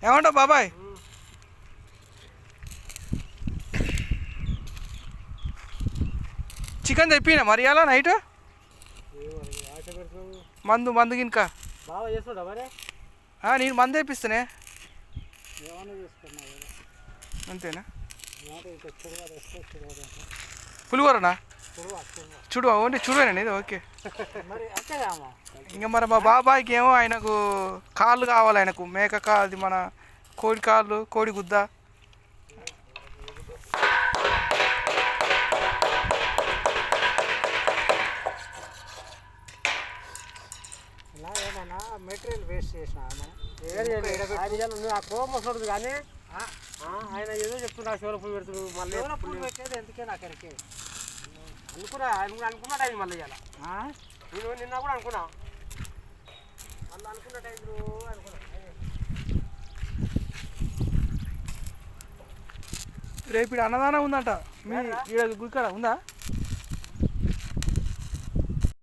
ఏమంటావు బాబాయ్? చికెన్ తెప్పినా మరి అలా నైట్ మందు ఇంకా నేను మందు తెప్పిస్తానే. అంతేనా? పులిహోరనా? చూడు ఓన్లీ చూడవేనండి ఇది. ఓకే. ఇంకా మరి మా బాబాయ్కి ఏమో ఆయనకు కాళ్ళు కావాలి. ఆయనకు మేక కాదు, మన కోడి కాళ్ళు, కోడి గుద్ద. మెటీరియల్ వేస్ట్ చేసిన కోపం వస్తుంది కానీ ఆయన ఏదో చెప్తున్నా శివరపూలు పెడుతున్నారు. మళ్ళీ పూలు పెట్టేది ఎందుకే నాకు అక్కడికి అనుకున్న టైం మళ్ళీ ఇలా నేను నిన్న కూడా అనుకున్నా, మళ్ళీ అనుకున్న టైంలో అనుకున్నా. రేపు ఇక్కడ అన్నదానం ఉందంట మీ ఇక్కడ గుడికాడ ఉందా?